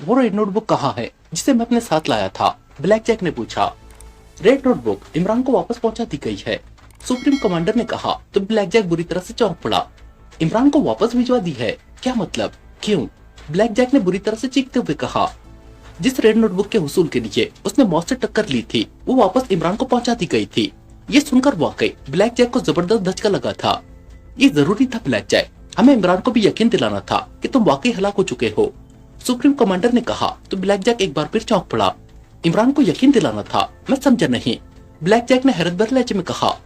वो red notebook कहाँ है जिसे मैं अपने साथ लाया था? ब्लैक जैक ने पूछा। रेड नोटबुक इमरान को वापस पहुंचा दी गई है, सुप्रीम कमांडर ने कहा। तो ब्लैक जैक बुरी तरह से चौंक पड़ा। इमरान को वापस भिजवा दी है? क्या मतलब, क्यों? ब्लैक जैक ने बुरी तरह से चीखते हुए कहा। जिस रेड नोटबुक के हुसूल के लिए उसने मौत से टक्कर ली थी वो वापस इमरान को पहुंचा दी गई थी। ये सुनकर वाकई ब्लैक जैक को जबरदस्त धचका लगा था। ये जरूरी था ब्लैक जैक, हमें इमरान को भी यकीन दिलाना था कि तुम वाकई हलाक हो चुके हो, सुप्रीम कमांडर ने कहा। तो ब्लैक जैक एक बार फिर चौंक पड़ा। इमरान को यकीन दिलाना था? मैं समझा नहीं, ब्लैक जैक ने हैरत भरे लहजे में कहा।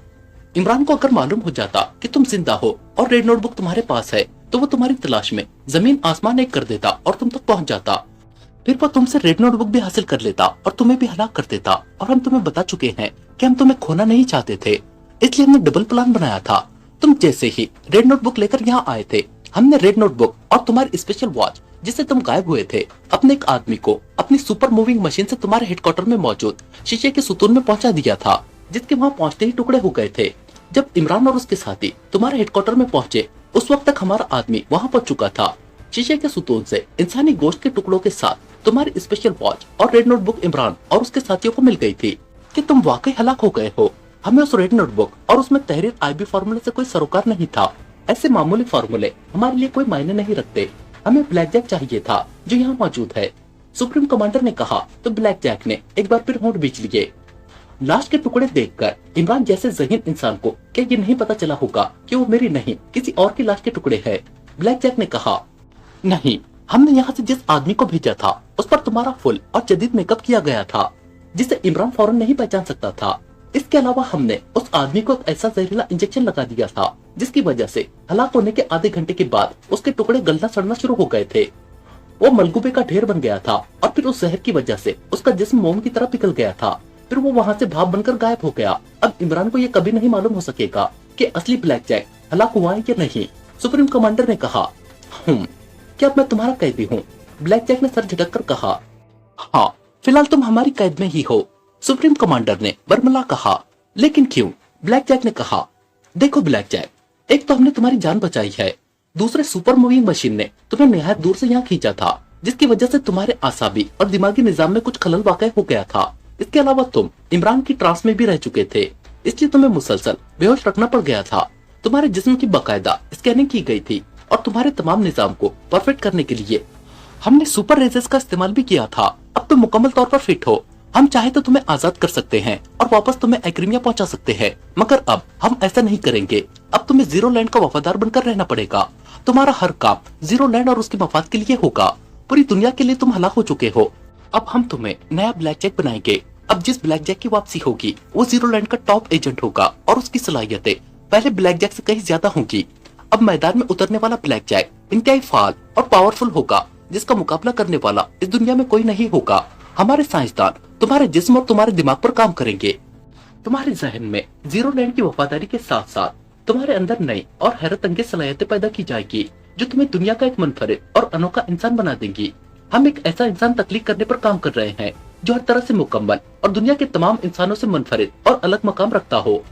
इमरान को अगर मालूम हो जाता कि तुम जिंदा हो और रेड नोटबुक तुम्हारे पास है तो वो तुम्हारी तलाश में जमीन आसमान एक कर देता और तुम तक पहुंच जाता। फिर वो तुमसे रेड नोटबुक भी हासिल कर लेता और तुम्हें भी हलाक कर देता। और हम तुम्हें बता चुके हैं कि हम तुम्हें खोना नहीं चाहते थे, इसलिए हमने डबल प्लान बनाया था। तुम जैसे ही रेड नोटबुक लेकर यहाँ आए थे, हमने रेड नोटबुक और तुम्हारी स्पेशल वॉच जिससे तुम गायब हुए थे, अपने एक आदमी को अपनी सुपर मूविंग मशीन से तुम्हारे हेडक्वार्टर में मौजूद शीशे के सुतून में पहुंचा दिया था, जिसके वहां पहुंचते ही टुकड़े हो गए थे। जब इमरान और उसके साथी तुम्हारे हेडक्वार्टर में पहुंचे उस वक्त तक हमारा आदमी वहां पहुंच चुका था। शीशे के सुतून से इंसानी गोश्त के टुकड़ों के साथ तुम्हारी स्पेशल वॉच और रेड नोटबुक इमरान और उसके साथियों को मिल गई थी कि तुम वाकई हलाक हो गए हो। हमें उस रेड नोटबुक और उसमें तहरीर आईबी फार्मूले से कोई सरोकार नहीं था। ऐसे मामूली फार्मूले हमारे लिए कोई मायने नहीं रखते। हमें ब्लैक जैक चाहिए था जो यहाँ मौजूद है, सुप्रीम कमांडर ने कहा। तो ब्लैक जैक ने एक बार फिर होंठ बीच लिए। लाश के टुकड़े देखकर इमरान जैसे ज़हीन इंसान को क्या ये नहीं पता चला होगा कि वो मेरी नहीं किसी और की लाश के टुकड़े है? ब्लैक जैक ने कहा। नहीं, हमने यहाँ से जिस आदमी को भेजा था उस पर तुम्हारा फुल और जदीद मेकअप किया गया था जिसे इमरान फौरन नहीं पहचान सकता था। इसके अलावा हमने उस आदमी को एक ऐसा जहरीला इंजेक्शन लगा दिया था जिसकी वजह से हलाक होने के आधे घंटे के बाद उसके टुकड़े गलना सड़ना शुरू हो गए थे। वो मलगूबे का ढेर बन गया था और फिर उस जहर की वजह से उसका जिस्म मोम की तरह पिघल गया था। फिर वो वहाँ से भाप बनकर गायब हो गया। अब इमरान को ये कभी नहीं मालूम हो सकेगा कि असली ब्लैक जैक हलाक हुआ है या नहीं, सुप्रीम कमांडर ने कहा। क्या अब मैं तुम्हारा कैदी हूँ? ब्लैक जैक ने सर झटक कर कहा। हाँ, फिलहाल तुम हमारी कैद में ही हो, सुप्रीम कमांडर ने बरमला कहा। लेकिन क्यों? ब्लैक जैक ने कहा। देखो ब्लैक जैक, एक तो हमने तुम्हारी जान बचाई है, दूसरे सुपर मूविंग मशीन ने तुम्हें निहायत दूर से यहाँ खींचा था जिसकी वजह से तुम्हारे आसाबी और दिमागी निजाम में कुछ खलल वाक़ हो गया था। इसके अलावा तुम इमरान की ट्रांस में भी रह चुके थे, इसलिए तुम्हें मुसलसल बेहोश रखना पड़ गया था। तुम्हारे जिस्म की बाकायदा स्कैनिंग की गई थी और तुम्हारे तमाम निजाम को परफेक्ट करने के लिए हमने सुपर रेजर्स का इस्तेमाल भी किया था। अब तुम मुकम्मल तौर पर फिट हो। हम चाहे तो तुम्हें आजाद कर सकते हैं और वापस तुम्हें एक्रीमिया पहुंचा सकते हैं, मगर अब हम ऐसा नहीं करेंगे। अब तुम्हें जीरो लैंड का वफादार बनकर रहना पड़ेगा। तुम्हारा हर काम जीरो लैंड और उसके मफाद के लिए होगा। पूरी दुनिया के लिए तुम हलाक हो चुके हो। अब हम तुम्हें नया ब्लैक जैक बनाएंगे। अब जिस ब्लैक जैक की वापसी होगी वो जीरो लैंड का टॉप एजेंट होगा और उसकी सलाहियतें पहले ब्लैक जैक से कहीं ज्यादा होंगी। अब मैदान में उतरने वाला ब्लैक जैक इंतहाई फाल और पावरफुल होगा जिसका मुकाबला करने वाला इस दुनिया में कोई नहीं होगा। हमारे साइंसदान तुम्हारे जिस्म और तुम्हारे दिमाग पर काम करेंगे। तुम्हारे जहन में जीरो लैंड की वफादारी के साथ साथ तुम्हारे अंदर नई और हैरत अंगेज सलाहियतें पैदा की जाएगी जो तुम्हें दुनिया का एक मुनफरिद और अनोखा इंसान बना देंगी। हम एक ऐसा इंसान तख्लीक करने पर काम कर रहे हैं जो हर तरह से मुकम्मल और दुनिया के तमाम इंसानों से मुनफरिद और अलग मकाम रखता हो।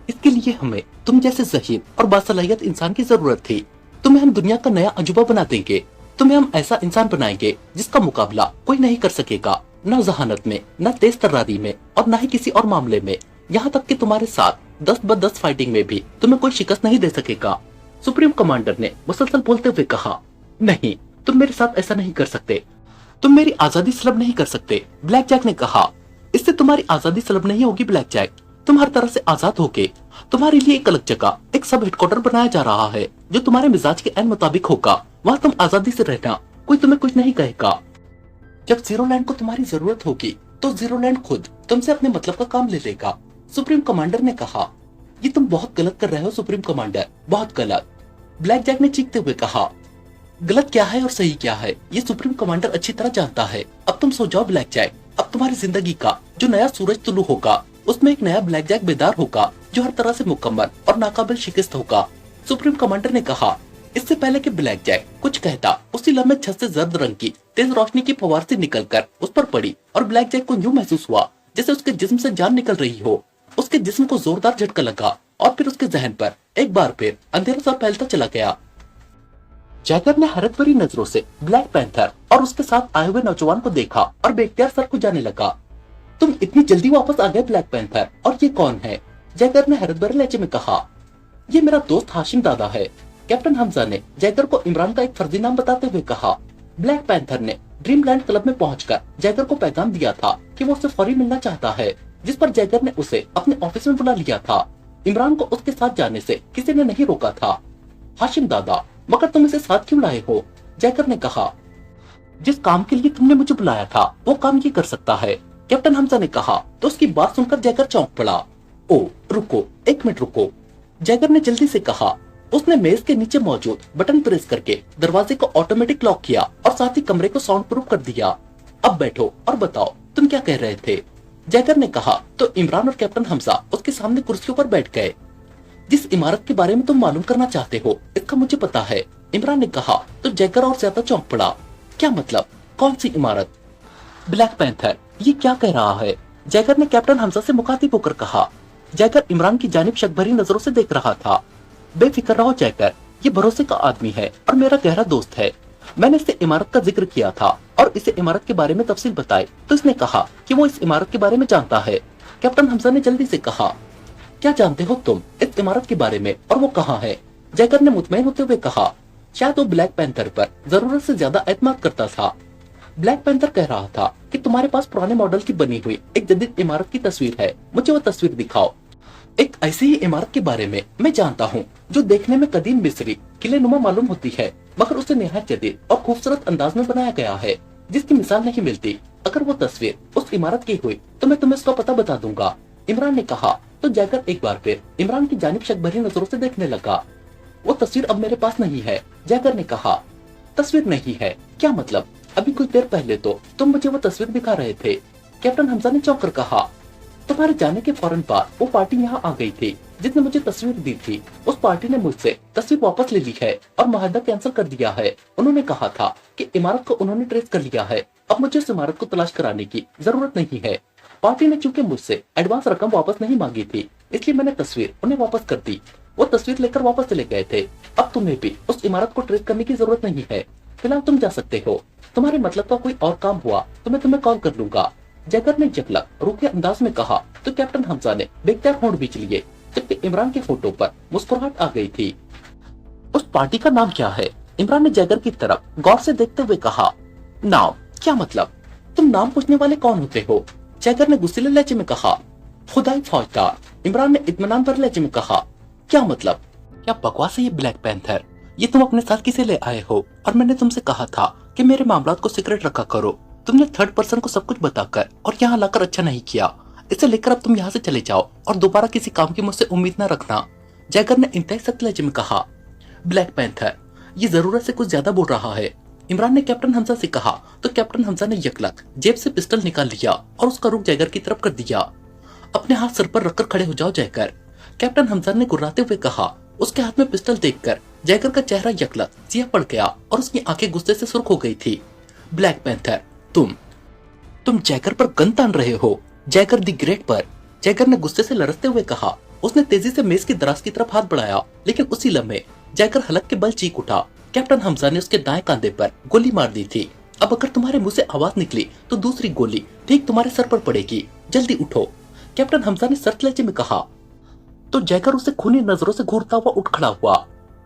इसके लिए हमें तुम जैसे ज़हीन और बासलाहियत इंसान की जरूरत थी। तुम्हें हम दुनिया का नया अजूबा बना देंगे। तुम्हें हम ऐसा इंसान बनाएंगे जिसका मुकाबला कोई नहीं कर सकेगा, न जहानत में, न तेज तर्रारी में और न ही किसी और मामले में। यहाँ तक कि तुम्हारे साथ 10 ब 10 फाइटिंग में भी तुम्हें कोई शिकस्त नहीं दे सकेगा, सुप्रीम कमांडर ने मुसलसल बोलते हुए कहा। नहीं, तुम मेरे साथ ऐसा नहीं कर सकते। तुम मेरी आजादी सलब नहीं कर सकते, ब्लैक जैक ने कहा। इससे तुम्हारी आजादी सलब नहीं होगी ब्लैक जैक। तुम हर तरह से आजाद होगे। तुम्हारे लिए एक अलग जगह, एक सब हेडक्वार्टर बनाया जा रहा है जो तुम्हारे मिजाज के ऐन मुताबिक होगा। वहाँ तुम आजादी से रहना, कोई तुम्हें कुछ नहीं कहेगा। जब जीरो लैंड को तुम्हारी जरूरत होगी तो जीरो लैंड खुद तुमसे अपने मतलब का काम ले लेगा, सुप्रीम कमांडर ने कहा। ये तुम बहुत गलत कर रहे हो सुप्रीम कमांडर, बहुत गलत, ब्लैक जैक ने चीखते हुए कहा। गलत क्या है और सही क्या है ये सुप्रीम कमांडर अच्छी तरह जानता है। अब तुम सो जाओ ब्लैक जैक। अब तुम्हारी जिंदगी का जो नया सूरज तुलू होगा उसमें एक नया ब्लैक जैक बेदार होगा जो हर तरह से मुकम्मल और नाकाबिल शिकस्त होगा, सुप्रीम कमांडर ने कहा। इससे पहले कि ब्लैक जैक कुछ कहता उसी लम्हे छत से जर्द रंग की तेज रोशनी की फवार से निकलकर उस पर पड़ी और ब्लैक जैक को यूं महसूस हुआ जैसे उसके जिस्म से जान निकल रही हो। उसके जिस्म को जोरदार झटका लगा और फिर उसके जहन पर एक बार फिर अंधेरा सा फैलता चला गया। जैकर ने हैरत भरी नजरों से ब्लैक पैंथर और उसके साथ आए हुए नौजवान को देखा और बेख्तियार सर खुजाने लगा। तुम इतनी जल्दी वापस आ गए ब्लैक पैंथर, और ये कौन है? जैकर ने हैरत भरे लहजे में कहा। ये मेरा दोस्त हाशिम दादा है। कैप्टन हमजा ने जैकर को इमरान का एक फर्जी नाम बताते हुए कहा। ब्लैक पैंथर ने ड्रीमलैंड क्लब में पहुंचकर जैकर को पैगाम दिया था कि वो उससे फौरी मिलना चाहता है, जिस पर जैकर ने उसे अपने ऑफिस में बुला लिया था। इमरान को उसके साथ जाने से किसी ने नहीं रोका था। हाशिम दादा, मगर तुम इसे साथ क्यों लाए हो? जैकर ने कहा। जिस काम के लिए तुमने मुझे बुलाया था वो काम ये कर सकता है, कैप्टन हमजा ने कहा। तो उसकी बात सुनकर जैकर चौंक पड़ा। ओ रुको, एक मिनट रुको, जैकर ने जल्दी से कहा। उसने मेज के नीचे मौजूद बटन प्रेस करके दरवाजे को ऑटोमेटिक लॉक किया और साथ ही कमरे को साउंड प्रूफ कर दिया। अब बैठो और बताओ तुम क्या कह रहे थे? जैकर ने कहा। तो इमरान और कैप्टन हमजा उसके सामने कुर्सियों पर बैठ गए। जिस इमारत के बारे में तुम मालूम करना चाहते हो इसका मुझे पता है, इमरान ने कहा। तो जैकर और ज्यादा चौंक पड़ा। क्या मतलब? कौन सी इमारत? ब्लैक पैंथर, ये क्या कह रहा है? जैकर ने कैप्टन हमजा से मुखातिब होकर कहा। जैकर इमरान की जानिब शक भरी नजरों से देख रहा था। बेफिक्र रहो जैकर, ये भरोसे का आदमी है और मेरा गहरा दोस्त है। मैंने इससे इमारत का जिक्र किया था और इसे इमारत के बारे में तफसील बताई तो इसने कहा कि वो इस इमारत के बारे में जानता है। कैप्टन हमजा ने जल्दी से कहा। क्या जानते हो तुम इस इमारत के बारे में और वो कहाँ है? जैकर ने मुतमईन होते हुए कहा। शायद वो ब्लैक पैंथर पर जरूरत से ज्यादा एतमाद करता था। ब्लैक पैंथर कह रहा था कि तुम्हारे पास पुराने मॉडल की बनी हुई एक जदीद इमारत की तस्वीर है, मुझे वो तस्वीर दिखाओ। एक ऐसी ही इमारत के बारे में मैं जानता हूँ जो देखने में कदीम मिस्री किले नुमा मालूम होती है, मगर उसे निहायत जदीद और खूबसूरत अंदाज में बनाया गया है जिसकी मिसाल नहीं मिलती। अगर वो तस्वीर उस इमारत की हुई तो मैं तुम्हें उसका पता बता दूंगा, इमरान ने कहा। तो जैकर एक बार फिर इमरान की जानिब शक भरी नजरों से देखने लगा। वो तस्वीर अब मेरे पास नहीं है, जैकर ने कहा। तस्वीर नहीं है? क्या मतलब? अभी कुछ देर पहले तो तुम मुझे वो तस्वीर दिखा रहे थे, कैप्टन हमजा ने चौंक कर कहा। तुम्हारे जाने के फौरन बाद वो पार्टी यहाँ आ गई थी जिसने मुझे तस्वीर दी थी। उस पार्टी ने मुझसे तस्वीर वापस ले ली है और मुआहदा कैंसिल कर दिया है। उन्होंने कहा था कि इमारत को उन्होंने ट्रेस कर लिया है, अब मुझे इस इमारत को तलाश कराने की जरूरत नहीं है। पार्टी ने चूंकि मुझसे एडवांस रकम वापस नहीं मांगी थी इसलिए मैंने तस्वीर उन्हें वापस कर दी। वो तस्वीर लेकर वापस चले गए थे। अब तुम्हें भी उस इमारत को ट्रेस करने की जरूरत नहीं है, फिलहाल तुम जा सकते हो। तुम्हारे मतलब का कोई और काम हुआ तो मैं तुम्हें कॉल कर लूंगा, जैकर ने जकलक रूखे अंदाज में कहा। तो कैप्टन हमजा ने बेख्तियार होंठ बीच लिए जबकि इमरान के फोटो पर मुस्कुराहट आ गई थी। उस पार्टी का नाम क्या है? इमरान ने जैकर की तरफ गौर से देखते हुए कहा। नाम? क्या मतलब? तुम नाम पूछने वाले कौन होते हो? जैकर ने गुस्सीले लहजे में कहा। खुदाई फौजदार, इमरान ने इत्मीनान भरे लहजे में कहा। क्या मतलब? क्या बकवास है ये ब्लैक पैंथर? ये तुम अपने साथ किसे ले आए हो? और मैंने तुमसे कहा था कि मेरे मामलात को सीक्रेट रखा करो। तुमने थर्ड पर्सन को सब कुछ बताकर और यहाँ लाकर अच्छा नहीं किया। इसे लेकर अब तुम यहाँ से चले जाओ और दोबारा किसी काम की मुझसे उम्मीद न रखना, जैकर ने इंतहाई सख्त लहजे में कहा। ब्लैक पैंथर, ये जरूरत से कुछ ज्यादा बोल रहा है, इमरान ने कैप्टन हमजा से कहा। तो कैप्टन हमजा ने यकलक जेब से पिस्टल निकाल लिया और उसका रुख जैकर की तरफ कर दिया। अपने हाथ सर पर रखकर खड़े हो जाओ जैकर, कैप्टन हमजा ने गुर्राते हुए कहा। उसके हाथ में पिस्टल देखकर जैकर का चेहरा यकलक सियाह पड़ गया और उसकी आंखें गुस्से से सुर्ख हो गई थी। ब्लैक पैंथर, तुम जैकर पर गन तान रहे हो? जैकर द ग्रेट पर, जैकर ने गुस्से से लड़ते हुए कहा। उसने तेजी से मेज की दराज की तरफ हाथ बढ़ाया लेकिन उसी लम्हे जैकर हलक के बल चीख उठा। कैप्टन हमजा ने उसके दाएं कंधे पर गोली मार दी थी। अब अगर तुम्हारे मुंह से आवाज निकली तो दूसरी गोली ठीक तुम्हारे सर पर पड़ेगी, जल्दी उठो, कैप्टन हमजा ने सख्त लहजे में कहा। तो जैकर उसे खूनी नजरों से घूरता हुआ उठ खड़ा हुआ।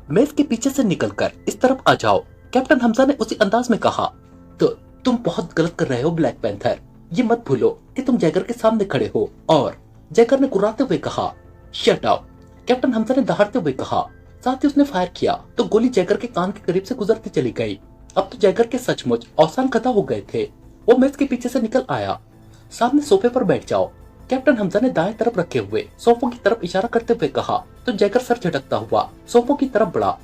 मेज के पीछे से निकलकर इस तरफ आ जाओ, कैप्टन हमजा ने उसी अंदाज में कहा। तो तुम बहुत गलत कर रहे हो ब्लैक पैंथर, ये मत भूलो कि तुम जैकर के सामने खड़े हो। और जैकर ने कुर्राते हुए कहा। शट अप, कैप्टन हमजा ने दहाड़ते हुए कहा। साथ ही उसने फायर किया तो गोली जैकर के कान के करीब से गुजरती चली गई। अब तो जैकर के सचमुच औसान खता हो गए थे। वो मेज के पीछे से निकल आया। सामने सोफे पर बैठ जाओ, कैप्टन हमजा ने दाएं तरफ रखे हुए सोफों की तरफ इशारा करते हुए कहा। तो जैकर सर झटकता हुआ सोफों की तरफ बढ़ा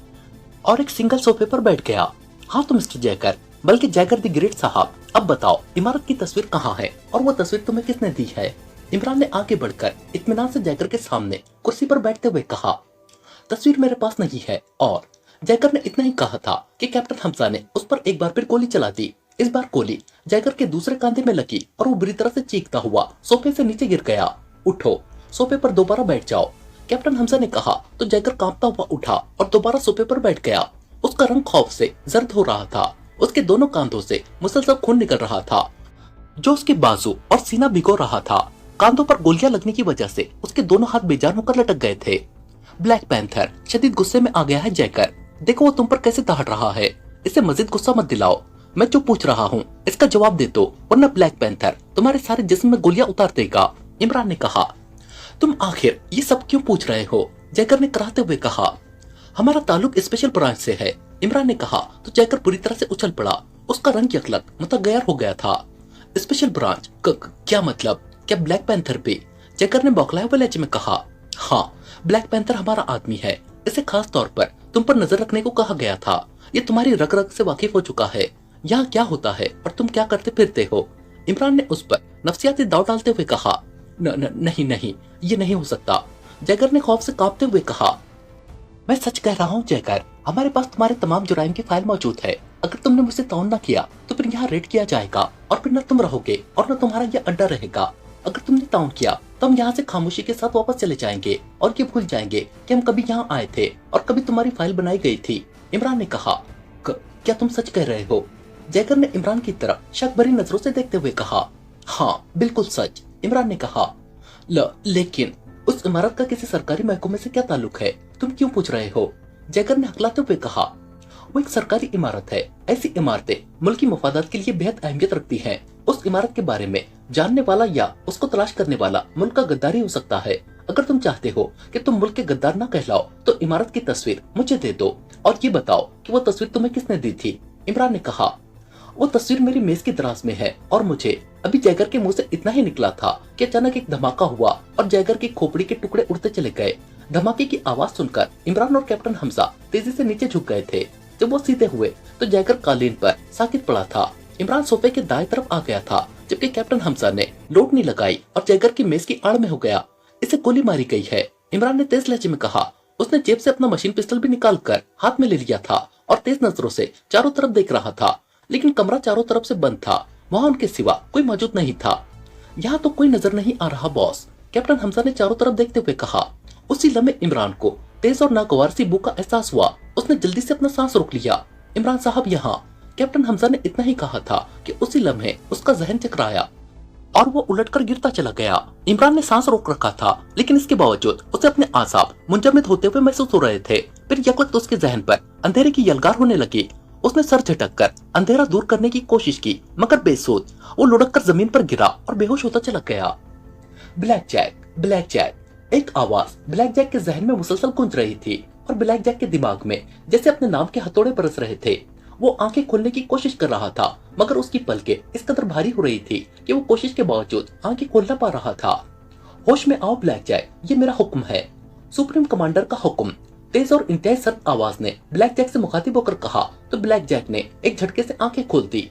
और एक सिंगल सोफे पर बैठ गया। हाँ तो मिस्टर जैकर, बल्कि जैकर द ग्रेट साहब, अब बताओ इमारत की तस्वीर कहाँ है और वो तस्वीर तुम्हें किसने दी है? इमरान ने आगे बढ़कर इत्मीनान से जैकर के सामने कुर्सी पर बैठते हुए कहा। तस्वीर मेरे पास नहीं है। और जैकर ने इतना ही कहा था कि कैप्टन हमजा ने उस पर एक बार फिर गोली चला दी। इस बार गोली जैकर के दूसरे कंधे में लगी और वो बुरी तरह से चीखता हुआ सोफे से नीचे गिर गया। उठो, सोफे पर दोबारा बैठ जाओ, कैप्टन हमजा ने कहा। तो जैकर कांपता हुआ उठा और दोबारा सोफे पर बैठ गया। उसका रंग खौफ से जर्द हो रहा था। उसके दोनों कांधों से मुसलसल खून निकल रहा था जो उसके बाजू और सीना भिगो रहा था। कांधों पर गोलियां लगने की वजह से उसके दोनों हाथ बेजान होकर लटक गए थे। ब्लैक पैंथर शदीद गुस्से में आ गया है। जैकर, देखो वो तुम पर कैसे दहाड़ रहा है। इसे मजीद गुस्सा मत दिलाओ। मैं जो पूछ रहा हूँ इसका जवाब दे दो, वरना ब्लैक पैंथर तुम्हारे सारे जिस्म में गोलियां उतार देगा। इमरान ने कहा। तुम आखिर ये सब क्यों पूछ रहे हो? जैकर ने कराते हुए कहा। हमारा ताल्लुक स्पेशल ब्रांच से है। इमरान ने कहा तो जैकर पूरी तरह से उछल पड़ा। उसका रंग यकलक मुतगैर हो गया था। स्पेशल ब्रांच क्या मतलब? क्या ब्लैक पैंथर पे? जैकर ने बौखलाए हुए लहजे में कहा। हाँ, ब्लैक पैंथर हमारा आदमी है। इसे खास तौर पर तुम पर नजर रखने को कहा गया था। ये तुम्हारी रग रग से वाकिफ हो चुका है। यहाँ क्या होता है और तुम क्या करते फिरते हो? इमरान ने उस पर नफ्सियाती दाव डालते हुए कहा। नहीं, ये नहीं हो सकता। जैकर ने खौफ से कांपते हुए कहा। मैं सच कह रहा हूँ जैकर, हमारे पास तुम्हारे तमाम जुराइम की फाइल मौजूद है। अगर तुमने मुझसे ताउन न किया तो फिर यहाँ रेड किया जाएगा और फिर न तुम रहोगे और न तुम्हारा यह अड्डा रहेगा। अगर तुमने ताउन किया तो हम यहाँ से खामोशी के साथ वापस चले जाएंगे और ये भूल जाएंगे कि हम कभी यहाँ आए थे और कभी तुम्हारी फाइल बनाई गई थी। इमरान ने कहा। क्या तुम सच कह रहे हो? जैकर ने इमरान की तरफ शक भरी नजरों से देखते हुए कहा। हाँ, बिल्कुल सच। इमरान ने कहा। लेकिन उस इमारत का किसी सरकारी महकमे से क्या ताल्लुक है? तुम क्यों पूछ रहे हो? जैकर ने हकलाते हुए कहा। वो एक सरकारी इमारत है। ऐसी इमारतें मुल्की मफादात के लिए बेहद अहमियत रखती हैं। उस इमारत के बारे में जानने वाला या उसको तलाश करने वाला मुल्क का गद्दार ही हो सकता है। अगर तुम चाहते हो कि तुम मुल्क के गद्दार न कहलाओ तो इमारत की तस्वीर मुझे दे दो और ये बताओ कि वो तस्वीर तुम्हें किसने दी थी। इमरान ने कहा। वो तस्वीर मेरी मेज की दराज में है और मुझे अभी जैगर के मुंह से इतना ही निकला था कि अचानक एक धमाका हुआ और जैगर की खोपड़ी के टुकड़े उड़ते चले गए। धमाके की आवाज सुनकर इमरान और कैप्टन हमजा तेजी से नीचे झुक गए थे। जब वो सीधे हुए तो जैगर कालीन पर साकित पड़ा था। इमरान सोफे के दाएं तरफ आ गया था जबकि कैप्टन हमजा ने लोटनी लगाई और जैगर की मेज की आड़ में हो गया। इसे गोली मारी गई है, इमरान ने तेज लहजे में कहा। उसने जेब से अपना मशीन पिस्टल भी निकाल कर हाथ में ले लिया था और तेज नजरों से चारों तरफ देख रहा था। लेकिन कमरा चारों तरफ से बंद था। वहाँ उनके सिवा कोई मौजूद नहीं था। यहाँ तो कोई नजर नहीं आ रहा बॉस, कैप्टन हमजा ने चारों तरफ देखते हुए कहा। उसी लम्हे इमरान को तेज और नागवार सी भूख का एहसास हुआ। उसने जल्दी से अपना सांस रोक लिया। इमरान साहब यहाँ, कैप्टन हमजा ने इतना ही कहा था कि उसी लम्हे उसका जहन चकराया और वो उलटकर गिरता चला गया। इमरान ने सांस रोक रखा था लेकिन इसके बावजूद उसे अपने आसाब मुंजमद होते हुए महसूस हो रहे थे। फिर यकवक्त उसके जहन पर अंधेरे की यलगार होने लगी। उसने सर झटक कर अंधेरा दूर करने की कोशिश की मगर बेसोच वो लुढ़क कर जमीन पर गिरा और बेहोश होता चला गया। ब्लैक जैक, ब्लैक जैक, एक आवाज ब्लैक जैक के जहन में मुसलसल गूंज रही थी और ब्लैक जैक के दिमाग में जैसे अपने नाम के हथौड़े बरस रहे थे। वो आंखें खोलने की कोशिश कर रहा था मगर उसकी पलकें इस कदर भारी हो रही थी कि वो कोशिश के बावजूद आंखें खोल न पा रहा था। होश में आओ ब्लैक जैक, ये मेरा हुक्म है, सुप्रीम कमांडर का हुक्म, तेज और इंतहाई सर्द आवाज ने ब्लैक जैक से मुखातिब होकर कहा तो ब्लैक जैक ने एक झटके से आंखें खोल दी।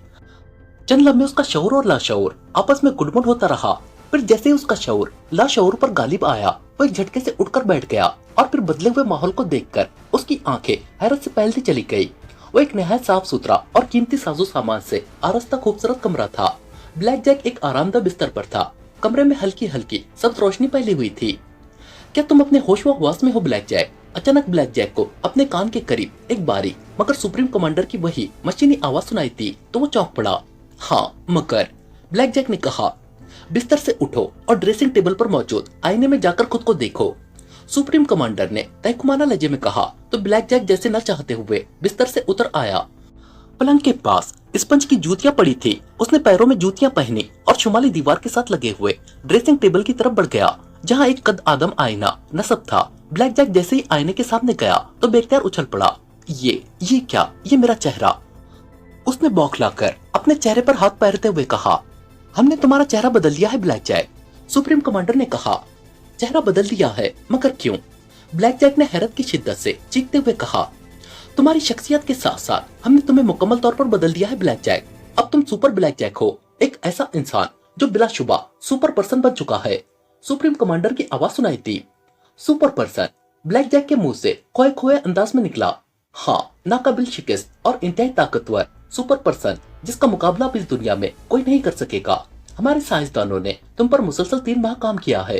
चंद लम्हे उसका शऊर और लाशऊर आपस में गुडमुड होता रहा। फिर जैसे ही उसका शऊर लाशऊर पर गालिब आया वो एक झटके से उठकर बैठ गया और फिर बदले हुए माहौल को देखकर उसकी आंखें हैरत से फैलती चली गई। वो एक नहायत साफ सुथरा और कीमती साजो सामान से आरस्ता खूबसूरत कमरा था। ब्लैक जैक एक आरामदाह बिस्तर पर था। कमरे में हल्की हल्की सब्ज रोशनी फैली हुई थी। क्या तुम अपने होश व हवास में हो ब्लैक जैक? अचानक ब्लैक जैक को अपने कान के करीब एक बारीक मगर सुप्रीम कमांडर की वही मशीनी आवाज सुनाई दी तो वो चौंक पड़ा। हाँ मगर, ब्लैक जैक ने कहा। बिस्तर से उठो और ड्रेसिंग टेबल पर मौजूद आईने में जाकर खुद को देखो, सुप्रीम कमांडर ने तहकुमाना लहजे में कहा तो ब्लैक जैक जैसे न चाहते हुए बिस्तर से उतर आया। पलंग के पास स्पंज की जूतियां पड़ी थी। उसने पैरों में जूतियां पहनी और शुमाली दीवार के साथ लगे हुए ड्रेसिंग टेबल की तरफ बढ़ गया जहां एक कद आदम आईना नस्ब था। ब्लैक जैक जैसे ही आईने के सामने गया तो बेख्तियार उछल पड़ा। ये क्या? ये मेरा चेहरा। उसने बौखलाकर अपने चेहरे पर हाथ फेरते हुए कहा। हमने तुम्हारा चेहरा बदल लिया है ब्लैक जैक, सुप्रीम कमांडर ने कहा। चेहरा बदल लिया है मगर क्यों? ब्लैक जैक ने हैरत की शिद्दत से चीखते हुए कहा। तुम्हारी शख्सियत के साथ साथ हमने तुम्हें मुकम्मल तौर पर बदल दिया है ब्लैक जैक। अब तुम सुपर ब्लैक जैक हो, एक ऐसा इंसान जो बिलाशुबा सुपर पर्सन बन चुका है। सुप्रीम कमांडर की आवाज सुनाई दी। सुपर पर्सन, ब्लैक जैक के मुंह से खोए खोए अंदाज में निकला। हाँ, नाकाबिल शिकस्त और इंतहाई ताकतवर सुपर पर्सन जिसका मुकाबला अब इस दुनिया में कोई नहीं कर सकेगा। हमारे साइंसदानों ने तुम पर मुसलसल 3 माह काम किया है।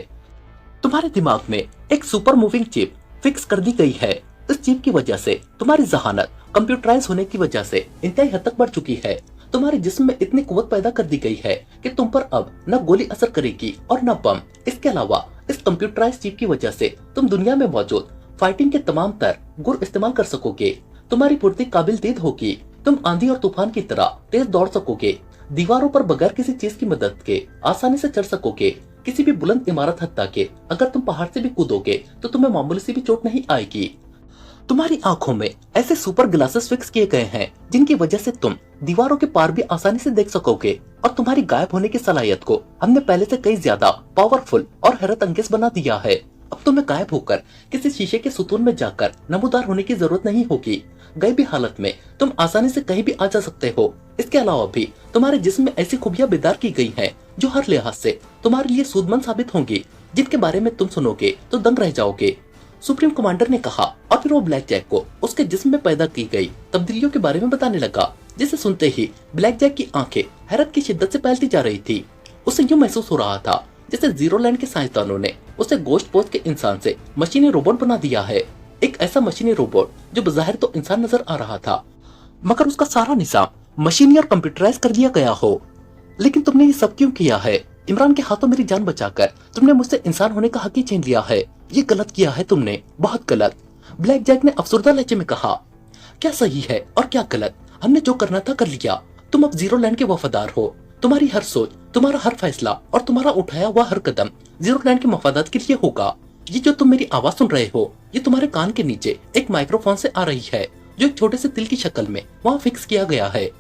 तुम्हारे दिमाग में एक सुपर मूविंग चिप फिक्स कर दी गई है। इस चिप की वजह से तुम्हारी जहानत कंप्यूटराइज होने की वजह से इंतहाई हद तक बढ़ चुकी है। तुम्हारे जिस्म में इतनी कुव्वत पैदा कर दी गई है कि तुम पर अब न गोली असर करेगी और न बम। इसके अलावा इस कंप्यूटराइज चिप की वजह से तुम दुनिया में मौजूद फाइटिंग के तमाम तर गुर इस्तेमाल कर सकोगे। तुम्हारी फुर्ती काबिल दीद होगी। तुम आंधी और तूफान की तरह तेज दौड़ सकोगे। दीवारों पर बगैर किसी चीज की मदद के आसानी से चढ़ सकोगे। किसी भी बुलंद इमारत हत्ता के अगर तुम पहाड़ से भी कूदोगे तो तुम्हें मामूली सी भी चोट नहीं आएगी। तुम्हारी आंखों में ऐसे सुपर ग्लासेस फिक्स किए गए हैं जिनकी वजह से तुम दीवारों के पार भी आसानी से देख सकोगे और तुम्हारी गायब होने की सलाहियत को हमने पहले से कई ज्यादा पावरफुल और हैरत अंगेज बना दिया है। अब तुम्हें गायब होकर किसी शीशे के सुतून में जाकर नमूदार होने की जरूरत नहीं होगी। गायबी हालत में तुम आसानी से कहीं भी आ जा सकते हो। इसके अलावा भी तुम्हारे जिस्म में ऐसी खूबियां बेदार की गई हैं जो हर लिहाज से तुम्हारे लिए सूदमंद साबित होंगी, जिनके बारे में तुम सुनोगे तो दंग रह जाओगे। सुप्रीम कमांडर ने कहा और फिर वो ब्लैक जैक को उसके जिस्म में पैदा की गई तब्दीलियों के बारे में बताने लगा, जिसे सुनते ही ब्लैक जैक की आंखें हैरत की शिद्दत से फैलती जा रही थी। उसे यूं महसूस हो रहा था जैसे जीरोलैंड के साइंसदानों ने उसे गोश्त पोस्ट के इंसान से मशीनी रोबोट बना दिया है। एक ऐसा मशीनी रोबोट जो बज़ाहिर तो इंसान नजर आ रहा था, मगर उसका सारा निजाम मशीनी और कंप्यूटराइज कर दिया गया हो। लेकिन तुमने ये सब क्यों किया है? इमरान के हाथों मेरी जान बचाकर तुमने मुझसे इंसान होने का हक ही छीन लिया है। ये गलत किया है तुमने, बहुत गलत। ब्लैक जैक ने अफसुर्दा लहजे में कहा। क्या सही है और क्या गलत? हमने जो करना था कर लिया। तुम अब जीरोलैंड के वफादार हो। तुम्हारी हर सोच, तुम्हारा हर फैसला और तुम्हारा उठाया हुआ हर कदम जीरोलैंड के मफादात के लिए होगा। ये जो तुम मेरी आवाज सुन रहे हो, ये तुम्हारे कान के नीचे एक माइक्रोफोन से आ रही है जो एक छोटे से तिल की शक्ल में वहाँ फिक्स किया गया है।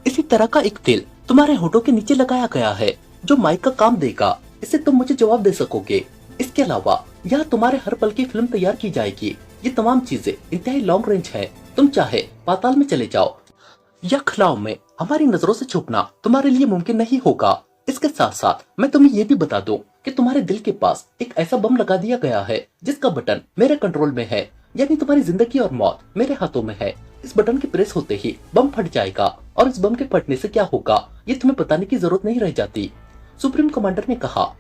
इसी तरह का एक तिल तुम्हारे होठों के नीचे लगाया गया है जो माइक का काम देगा। इससे तुम मुझे जवाब दे सकोगे। इसके अलावा यहाँ तुम्हारे हर पल की फिल्म तैयार की जाएगी। ये तमाम चीजें इंतहाई लॉन्ग रेंज है। तुम चाहे पाताल में चले जाओ या खलाओं में, हमारी नजरों से छुपना तुम्हारे लिए मुमकिन नहीं होगा। इसके साथ साथ मैं तुम्हें ये भी बता दूं कि तुम्हारे दिल के पास एक ऐसा बम लगा दिया गया है जिसका बटन मेरे कंट्रोल में है, यानी तुम्हारी जिंदगी और मौत मेरे हाथों में है। इस बटन के प्रेस होते ही बम फट जाएगा और इस बम के फटने से क्या होगा ये तुम्हें बताने की जरूरत नहीं रह जाती। सुप्रीम कमांडर ने कहा।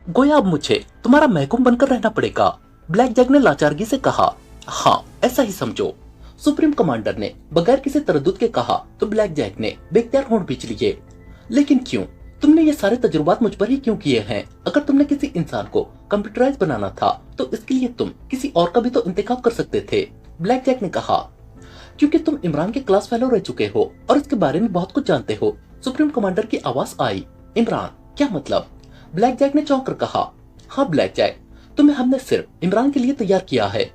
गोया अब मुझे तुम्हारा महकूम बनकर रहना पड़ेगा, ब्लैक जैक ने लाचारगी से कहा। हाँ, ऐसा ही समझो, सुप्रीम कमांडर ने बगैर किसी तरद्दुद के कहा तो ब्लैक जैक ने बेख्तियार होंठ भींच लिए। लेकिन क्यों? तुमने ये सारे तजुर्बात मुझ पर ही क्यों किए हैं? अगर तुमने किसी इंसान को कंप्यूटराइज बनाना था तो इसके लिए तुम किसी और का भी तो इंतखाब कर सकते थे, ब्लैक जैक ने कहा। क्योंकि तुम इमरान के क्लास फेलो रह चुके हो और इसके बारे में बहुत कुछ जानते हो। सुप्रीम कमांडर की आवाज आई। इमरान? क्या मतलब? ब्लैक जैक ने चौंक कर कहा। हाँ ब्लैक जैक, तुम्हें हमने सिर्फ इमरान के लिए तैयार किया है,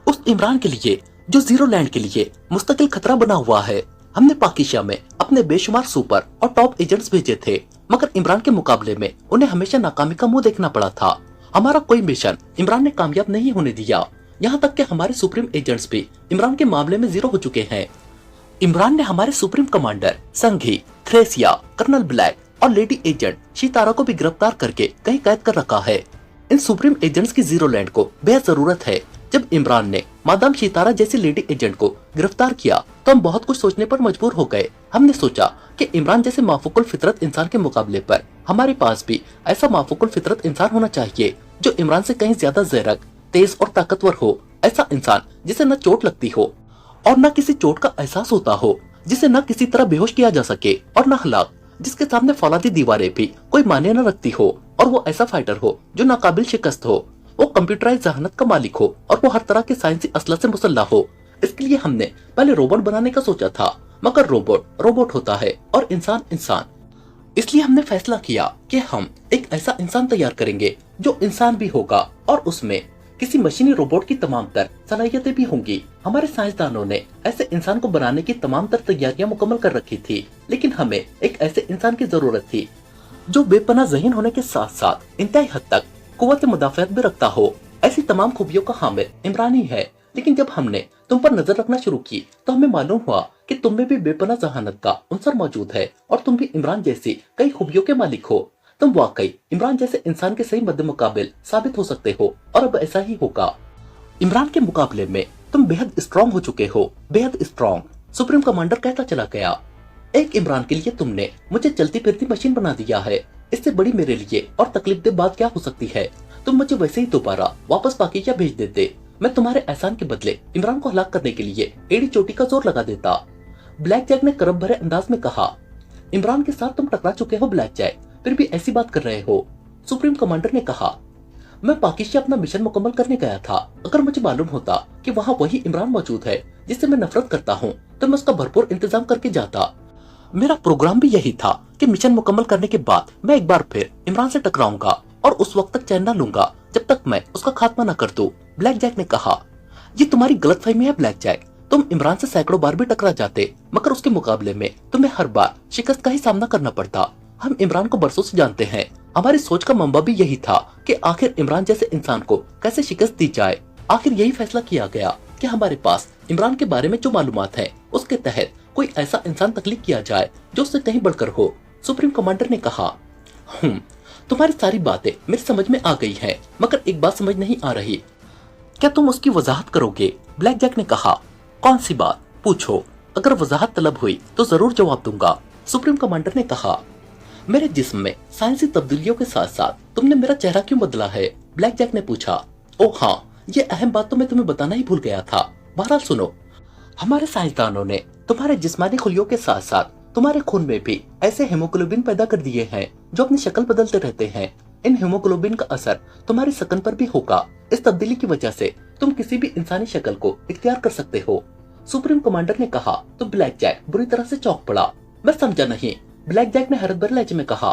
उस इमरान के लिए जो जीरोलैंड के लिए मुस्तकिल खतरा बना हुआ है। हमने पाकिस्तान में अपने बेशुमार सुपर और टॉप एजेंट्स भेजे थे, मगर इमरान के मुकाबले में उन्हें हमेशा नाकामी का मुंह देखना पड़ा था। हमारा कोई मिशन इमरान ने कामयाब नहीं होने दिया। यहाँ तक कि हमारे सुप्रीम एजेंट्स भी इमरान के मामले में जीरो हो चुके हैं। इमरान ने हमारे सुप्रीम कमांडर संघी, थ्रेसिया, कर्नल ब्लैक और लेडी एजेंट शितारा को भी गिरफ्तार करके कहीं कैद कर रखा है। इन सुप्रीम एजेंट्स की जीरोलैंड को बेहद जरूरत है। जब इमरान ने मादाम शितारा जैसी लेडी एजेंट को गिरफ्तार किया तो हम बहुत कुछ सोचने पर मजबूर हो गए। हमने सोचा कि इमरान जैसे माफूकुल फितरत इंसान के मुकाबले पर हमारे पास भी ऐसा माफूकुल फितरत इंसान होना चाहिए जो इमरान से कहीं ज्यादा ज़ेरक, तेज और ताकतवर हो। ऐसा इंसान जिसे न चोट लगती हो और न किसी चोट का एहसास होता हो, जिसे न किसी तरह बेहोश किया जा सके और न हलाक, जिसके सामने फौलादी दीवारें भी कोई माने न रखती हो, और वो ऐसा फाइटर हो जो नाकाबिल शिकस्त हो। वो कंप्यूटराइज जहानत का मालिक हो और वो हर तरह के साइंसी असला से मुसल्ला हो। इसके लिए हमने पहले रोबोट बनाने का सोचा था, मगर रोबोट रोबोट होता है और इंसान इंसान। इसलिए हमने फैसला किया कि हम एक ऐसा इंसान तैयार करेंगे जो इंसान भी होगा और उसमें किसी मशीनी रोबोट की तमाम तर सलाहियतें भी होंगी। हमारे साइंसदानों ने ऐसे इंसान को बनाने की तमाम तर तैयारियां मुकम्मल कर रखी थी, लेकिन हमें एक ऐसे इंसान की जरूरत थी जो बेपनाह ज़हीन होने के साथ साथ इंतहाई हद तक कुव्वत मुदाफ़अत भी रखता हो। ऐसी तमाम खूबियों का हामिल इमरान ही है। लेकिन जब हमने तुम पर नजर रखना शुरू की तो हमें मालूम हुआ कि तुम में भी बेपनाह जहानत का उनसर मौजूद है और तुम भी इमरान जैसी कई खूबियों के मालिक हो। तुम वाकई इमरान जैसे इंसान के सही मद्दे मुकाबिल साबित हो सकते हो और अब ऐसा ही होगा। इमरान के मुकाबले में तुम बेहद स्ट्रॉन्ग हो चुके हो, बेहद स्ट्रॉन्ग, सुप्रीम कमांडर कहता चला गया। एक इमरान के लिए तुमने मुझे चलती फिरती मशीन बना दिया है। इससे बड़ी मेरे लिए और तकलीफ दे बात क्या हो सकती है? तुम मुझे वैसे ही दोबारा वापस पाकिस्तान भेज देते, मैं तुम्हारे एहसान के बदले इमरान को हलाक करने के लिए एड़ी चोटी का जोर लगा देता। ब्लैक जैक ने करब भरे अंदाज में कहा, इमरान के साथ तुम टकरा चुके हो ब्लैक जैक, फिर भी ऐसी बात कर रहे हो। सुप्रीम कमांडर ने कहा, मैं पाकिस्तान अपना मिशन मुकम्मल करने गया था। अगर मुझे मालूम होता कि वहाँ वही इमरान मौजूद है जिससे मैं नफरत करता हूँ, तो मैं उसका भरपूर इंतजाम करके जाता। मेरा प्रोग्राम भी यही था कि मिशन मुकम्मल करने के बाद मैं एक बार फिर इमरान से टकराऊंगा और उस वक्त तक चैन न लूंगा जब तक मैं उसका खात्मा न कर दूं। ब्लैक जैक ने कहा, ये तुम्हारी गलतफहमी है ब्लैक जैक। तुम इमरान से सैकड़ों बार भी टकरा जाते, मगर उसके मुकाबले में तुम्हें हर बार शिकस्त का ही सामना करना पड़ता। हम इमरान को बरसों से जानते हैं। हमारी सोच का मंबा भी यही था कि आखिर इमरान जैसे इंसान को कैसे शिकस्त दी जाए। आखिर यही फैसला किया गया कि हमारे पास इमरान के बारे में जो मालूमात है उसके तहत कोई ऐसा इंसान तख्लीक किया जाए जो उससे कहीं बढ़कर हो। सुप्रीम कमांडर ने कहा, तुम्हारी सारी बातें मेरी समझ में आ गई हैं, मगर एक बात समझ नहीं आ रही। क्या तुम उसकी वजाहत करोगे? ब्लैक जैक ने कहा, कौन सी बात? पूछो। अगर वजाहत तलब हुई तो जरूर जवाब दूंगा। सुप्रीम कमांडर ने कहा, मेरे जिस्म में साइंसी तब्दीलियों के साथ साथ तुमने मेरा चेहरा क्यों बदला है? ब्लैक जैक ने पूछा। ओह हाँ, ये अहम बात तो मैं तुम्हें बताना ही भूल गया था। बहरहाल सुनो, हमारे साइंसदानों ने तुम्हारे जिस्मानी खुलियों के साथ साथ तुम्हारे खून में भी ऐसे हेमोग्लोबिन पैदा कर दिए हैं जो अपनी शक्ल बदलते रहते हैं। इन हेमोग्लोबिन का असर तुम्हारी सकन पर भी होगा। इस तब्दीली की वजह से तुम किसी भी इंसानी शक्ल को इख्तियार कर सकते हो। सुप्रीम कमांडर ने कहा तो ब्लैक जैक बुरी तरह से चौंक पड़ा। मैं समझा नहीं। ब्लैक जैक ने हैरत भरे लहजे में कहा,